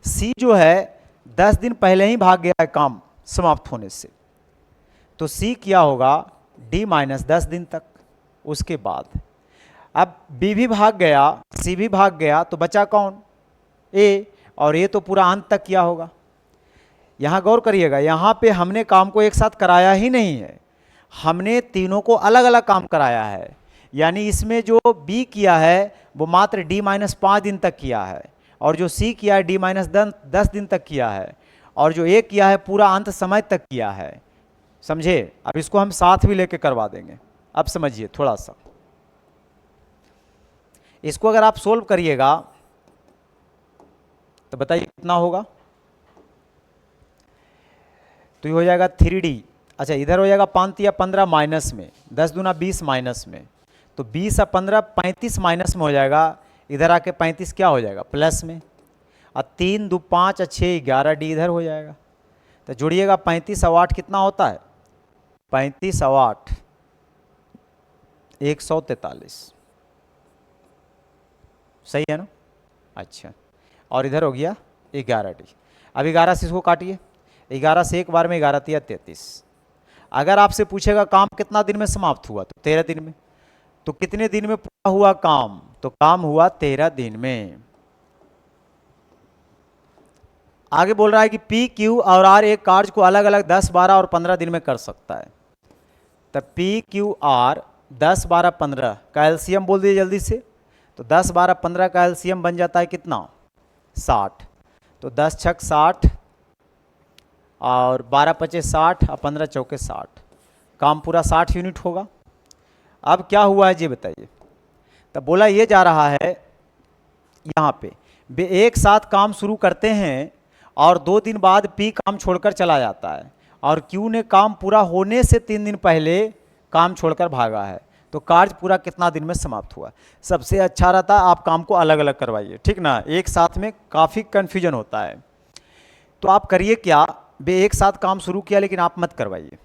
सी जो है 10 दिन पहले ही भाग गया है काम समाप्त होने से, तो सी किया होगा डी माइनस 10 दिन तक। उसके बाद अब बी भी भाग गया, सी भी भाग गया, तो बचा कौन, ए, और ये तो पूरा अंत तक किया होगा। यहाँ गौर करिएगा, यहाँ पे हमने काम को एक साथ कराया ही नहीं है, हमने तीनों को अलग अलग काम कराया है। यानी इसमें जो बी किया है वो मात्र डी माइनस 5 दिन तक किया है, और जो सी किया है डी माइनस 10 दिन तक किया है, और जो ए किया है पूरा अंत समय तक किया है। समझे, अब इसको हम साथ भी लेके करवा देंगे। अब समझिए थोड़ा सा, इसको अगर आप सोल्व करिएगा तो बताइए कितना होगा। तो ये हो जाएगा 3D। अच्छा इधर हो जाएगा 5 या 15 माइनस में, 10 दूना 20 माइनस में, तो 20 और 15 35 माइनस में हो जाएगा। इधर आके 35 क्या हो जाएगा प्लस में, और 3 2 5 और 6 11 D इधर हो जाएगा। तो जोड़िएगा 35 और 8 कितना होता है, 35 और 8 143, सही है ना। अच्छा और इधर हो गया 11D। अब 11 से इसको काटिए, 11 से एक बार में 11 तिया 33। अगर आपसे पूछेगा काम कितना दिन में समाप्त हुआ, तो 13 दिन में। तो कितने दिन में पूरा हुआ काम, तो काम हुआ 13 दिन में। आगे बोल रहा है कि P, Q और R एक कार्य को अलग अलग 10, 12 और 15 दिन में कर सकता है। तब P, Q, R 10, 12, 15 का एलसीएम बोल दिए जल्दी से। तो 10, 12, 15 का एलसीएम बन जाता है कितना, 60। तो 10 छक 60 और 12 पचे 60 और 15 चौके 60, काम पूरा 60 यूनिट होगा। अब क्या हुआ है जी बताइए। तब बोला ये जा रहा है यहाँ पे वे एक साथ काम शुरू करते हैं और 2 दिन बाद P काम छोड़कर चला जाता है और Q ने काम पूरा होने से 3 दिन पहले काम छोड़कर भागा है। तो कार्य पूरा कितना दिन में समाप्त हुआ। सबसे अच्छा रहता है आप काम को अलग अलग करवाइए, ठीक ना, एक साथ में काफ़ी कन्फ्यूजन होता है। तो आप करिए क्या, वे एक साथ काम शुरू किया लेकिन आप मत करवाइए,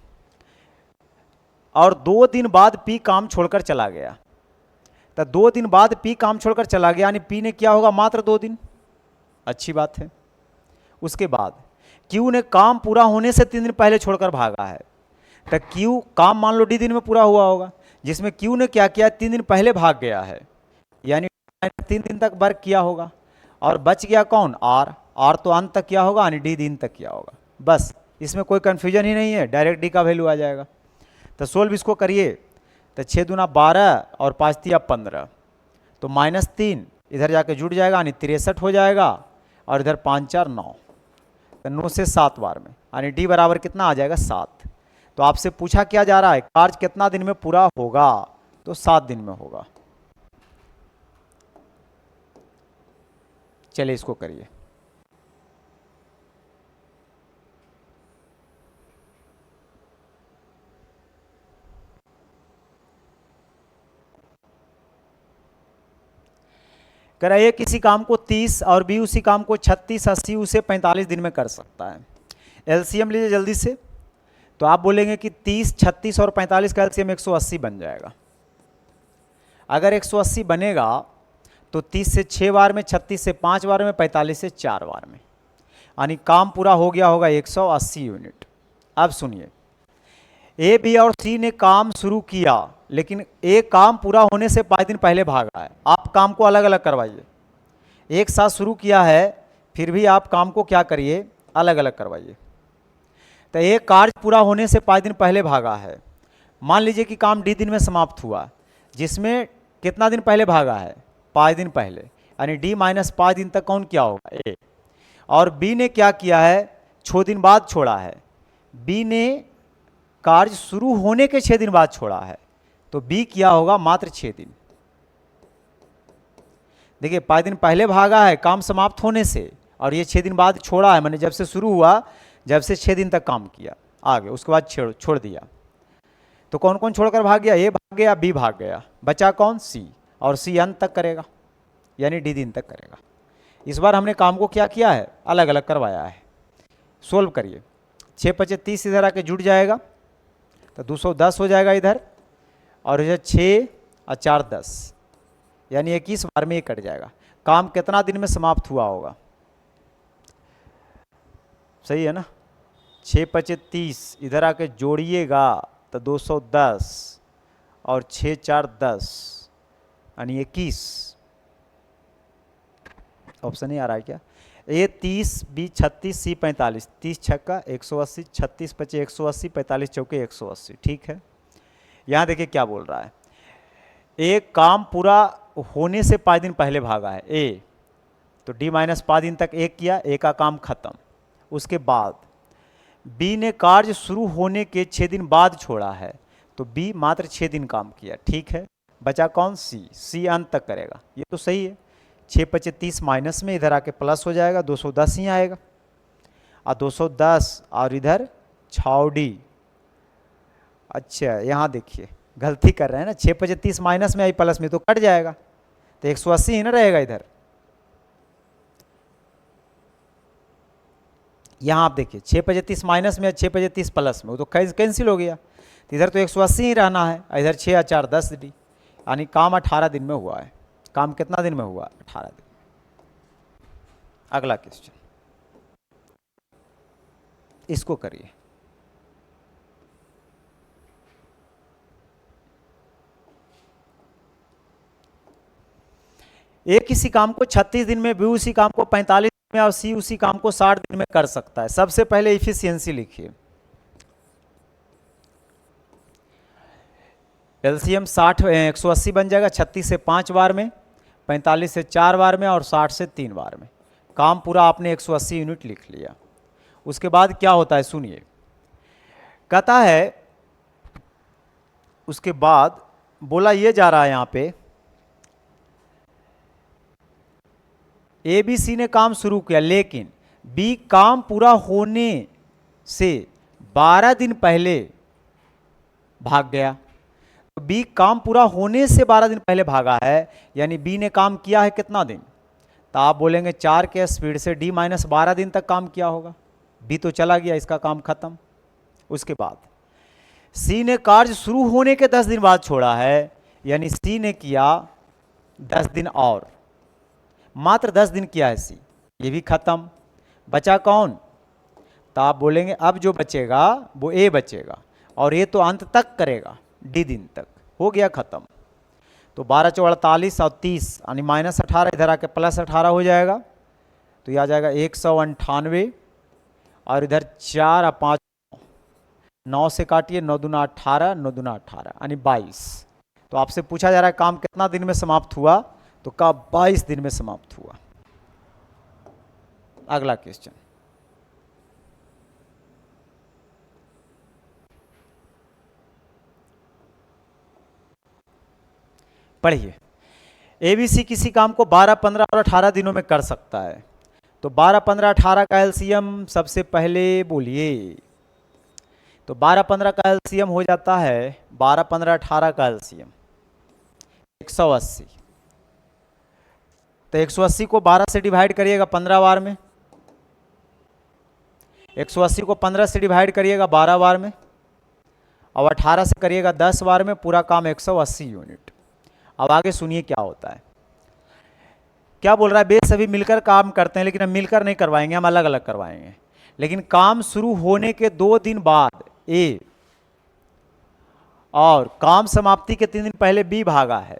और 2 दिन बाद P काम छोड़कर चला गया। तो 2 दिन बाद P काम छोड़कर चला गया, यानी P ने क्या होगा मात्र 2 दिन, अच्छी बात है। उसके बाद Q ने काम पूरा होने से 3 दिन पहले छोड़कर भागा है। तो Q काम मान लो D दिन में पूरा हुआ होगा, जिसमें Q ने क्या किया 3 दिन पहले भाग गया है, यानी 3 दिन तक वर्क किया होगा। और बच गया कौन, R। R तो अंत तक किया होगा, यानी D दिन तक किया होगा। बस इसमें कोई कन्फ्यूजन ही नहीं है, डायरेक्ट D का वैल्यू आ जाएगा। तो सोल्व इसको करिए। तो 6 दूना 12 और 5 तिया 15, तो -3 इधर जाके जुड़ जाएगा, यानी 63 हो जाएगा। और इधर 5 4 9, तो 9 से 7 बार में, यानी D बराबर कितना आ जाएगा 7। तो आपसे पूछा क्या जा रहा है, कार्य कितना दिन में पूरा होगा, तो 7 दिन में होगा। चलिए इसको करिए। कह रहा है किसी काम को 30 और B उसी काम को 36, 80 उसे 45 दिन में कर सकता है। एलसीएम लीजिए जल्दी से। तो आप बोलेंगे कि 30, 36 और 45 का एलसीएम 180 बन जाएगा। अगर 180 बनेगा तो 30 से 6 बार में, 36 से 5 बार में, 45 से 4 बार में, यानी काम पूरा हो गया होगा 180 यूनिट। अब सुनिए, ए, बी और सी ने काम शुरू किया, लेकिन एक काम पूरा होने से 5 दिन पहले भागा है। आप काम को अलग अलग करवाइए, एक साथ शुरू किया है फिर भी आप काम को क्या करिए, अलग अलग करवाइए। तो एक कार्य पूरा होने से 5 दिन पहले भागा है। मान लीजिए कि काम D दिन में समाप्त हुआ, जिसमें कितना दिन पहले भागा है, 5 दिन पहले, यानी D माइनस 5 दिन तक कौन क्या होगा, A। और B ने क्या किया है, 6 दिन बाद छोड़ा है। B ने कार्य शुरू होने के 6 दिन बाद छोड़ा है, तो B किया होगा मात्र 6 दिन। देखिए 5 दिन पहले भागा है काम समाप्त होने से, और ये 6 दिन बाद छोड़ा है, मैंने जब से शुरू हुआ, जब से 6 दिन तक काम किया आगे, उसके बाद छोड़ दिया। तो कौन कौन छोड़कर भाग गया, ए भाग गया, बी भाग गया, बचा कौन, सी। और सी अंत तक करेगा, यानी D दिन तक करेगा। इस बार हमने काम को क्या किया है, अलग अलग करवाया है। सोल्व करिए। 6 पचे 30 इधर आके जुड़ जाएगा, तो 210 हो जाएगा इधर, और इधर 6 और 4 10, यानी 21 बार में ये कट जाएगा। काम कितना दिन में समाप्त हुआ होगा, सही है ना। 6 पचे 30 इधर आके जोड़िएगा तो 210 और 6 4 10, यानी 21। ऑप्शन नहीं आ रहा है क्या, ए 30, बी 36, सी 45, 30 छक्का 180, 36 पचे 180, 45 चौके 180, ठीक है। यहाँ देखिए क्या बोल रहा है, एक काम पूरा होने से 5 दिन पहले भागा है ए, तो D माइनस 5 दिन तक एक किया, ए का काम खत्म। उसके बाद B ने कार्य शुरू होने के 6 दिन बाद छोड़ा है, तो बी मात्र 6 दिन काम किया, ठीक है। बचा कौन? सी। सी अंत तक करेगा, ये तो सही है। 6 पचे 30 माइनस में इधर आके प्लस हो जाएगा, 210 ही आएगा। और 210 और इधर 6D। अच्छा यहाँ देखिए गलती कर रहे हैं ना, 6 पचे 30 माइनस में आई प्लस में तो कट जाएगा, तो 180 ही ना रहेगा इधर। यहाँ आप देखिए 6 पचे 30 माइनस में, 6 पचे 30 प्लस में, वो तो कैंसिल हो गया, तो इधर तो 180 ही रहना है, इधर 6 या 4 10D, यानी काम 18 दिन में हुआ है। काम कितना दिन में हुआ? 18 दिन। अगला क्वेश्चन, इसको करिए। ए किसी काम को 36 दिन में, बी उसी काम को 45 दिन में और सी उसी काम को 60 दिन में कर सकता है। सबसे पहले इफिशियंसी लिखिए। एलसीएम 180 बन जाएगा, 36 से 5 बार में, 45 से 4 बार में और 60 से 3 बार में। काम पूरा आपने 180 यूनिट लिख लिया। उसके बाद क्या होता है सुनिए, कहता है उसके बाद बोला ये जा रहा है यहाँ पे, ए बी सी ने काम शुरू किया लेकिन बी काम पूरा होने से 12 दिन पहले भाग गया। तो बी काम पूरा होने से 12 दिन पहले भागा है, यानी बी ने काम किया है कितना दिन? तो आप बोलेंगे 4 के स्पीड से डी माइनस 12 दिन तक काम किया होगा। बी तो चला गया, इसका काम खत्म। उसके बाद सी ने कार्य शुरू होने के 10 दिन बाद छोड़ा है, यानी सी ने किया 10 दिन और, मात्र 10 दिन किया है सी, ये भी खत्म। बचा कौन? तो आप बोलेंगे अब जो बचेगा वो ए बचेगा, और ये तो अंत तक करेगा, डी दिन तक। हो गया खत्म। तो 12 चौ 48 और 30 यानी -18, इधर आके +18 हो जाएगा, तो ये आ जाएगा 198, और इधर 4 और 5 9 से काटिए, 9 दूना 18, 9 दूना 18 यानी 22। तो आपसे पूछा जा रहा है काम कितना दिन में समाप्त हुआ, तो का 22 दिन में समाप्त हुआ। अगला क्वेश्चन, पढ़िए। एबीसी किसी काम को 12, 15 और 18 दिनों में कर सकता है। तो 12, 15, 18 का एलसीएम सबसे पहले बोलिए। तो 12, 15 का एलसीएम हो जाता है, 12, 15, 18 का एलसीएम 180। तो 180 को 12 से डिवाइड करिएगा 15 बार में, 180 को 15 से डिवाइड करिएगा 12 बार में, और 18 से करिएगा 10 बार में, पूरा काम 180 यूनिट। अब आगे सुनिए क्या होता है। क्या बोल रहा है, बे सभी मिलकर काम करते हैं, लेकिन हम मिलकर नहीं करवाएंगे, हम अलग अलग करवाएंगे। लेकिन काम शुरू होने के 2 दिन बाद ए और काम समाप्ति के 3 दिन पहले बी भागा है।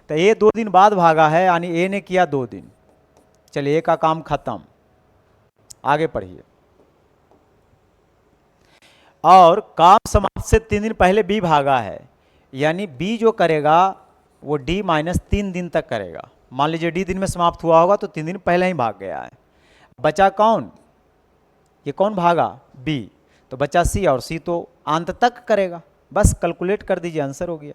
तो ए 2 दिन बाद भागा है, यानी ए ने किया 2 दिन। चलिए ए का काम खत्म। आगे पढ़िए। और काम समाप्त से 3 दिन पहले बी भागा है, यानी बी जो करेगा वो डी -3 दिन तक करेगा। मान लीजिए डी दिन में समाप्त हुआ होगा, तो 3 दिन पहले ही भाग गया है। बचा कौन? ये कौन भागा? बी। तो बचा सी, और सी तो अंत तक करेगा। बस कैलकुलेट कर दीजिए, आंसर हो गया।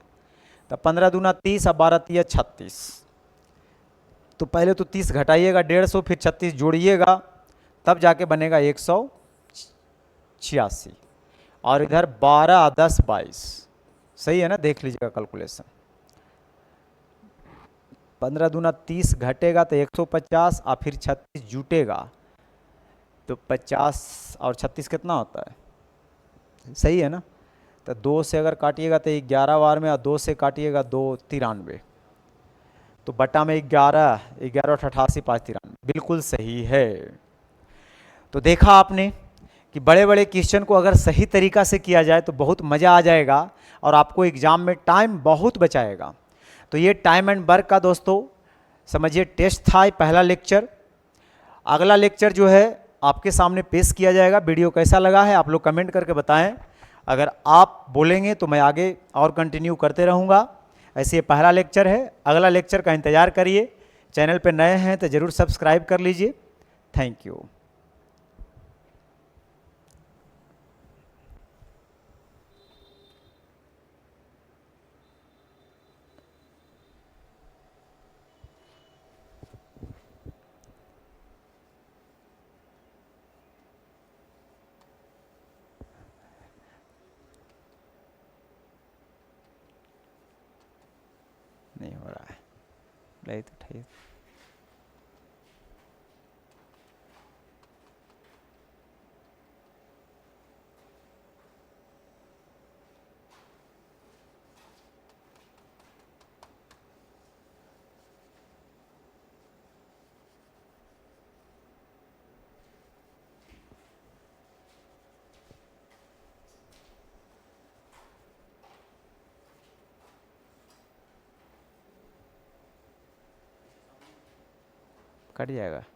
तो 15 दूना 30 और 12 तिया 36। तो पहले तो 30 घटाइएगा 150, फिर 36 जोड़िएगा, तब जाके बनेगा 186। और इधर 12 10 22, सही है ना? देख लीजिएगा कैलकुलेशन। 15 दूना 30 घटेगा तो 150, और फिर 36 जुटेगा तो 50 और 36 कितना होता है? सही है ना? तो 2 से अगर काटिएगा तो 11 बार में, और 2 से काटिएगा 2 93, तो बटा में 11, 11 और 88, 5 93, बिल्कुल सही है। तो देखा आपने कि बड़े बड़े क्वेश्चन को अगर सही तरीका से किया जाए तो बहुत मज़ा आ जाएगा, और आपको एग्जाम में टाइम बहुत बचाएगा। तो ये टाइम एंड वर्क का दोस्तों समझिए टेस्ट था, पहला लेक्चर। अगला लेक्चर जो है आपके सामने पेश किया जाएगा। वीडियो कैसा लगा है आप लोग कमेंट करके बताएं। अगर आप बोलेंगे तो मैं आगे और कंटिन्यू करते रहूँगा। ऐसे ये पहला लेक्चर है, अगला लेक्चर का इंतज़ार करिए। चैनल पर नए हैं तो ज़रूर सब्सक्राइब कर लीजिए। Thank you. नहीं हो रहा है, नहीं तो ठीक। कट जाएगा।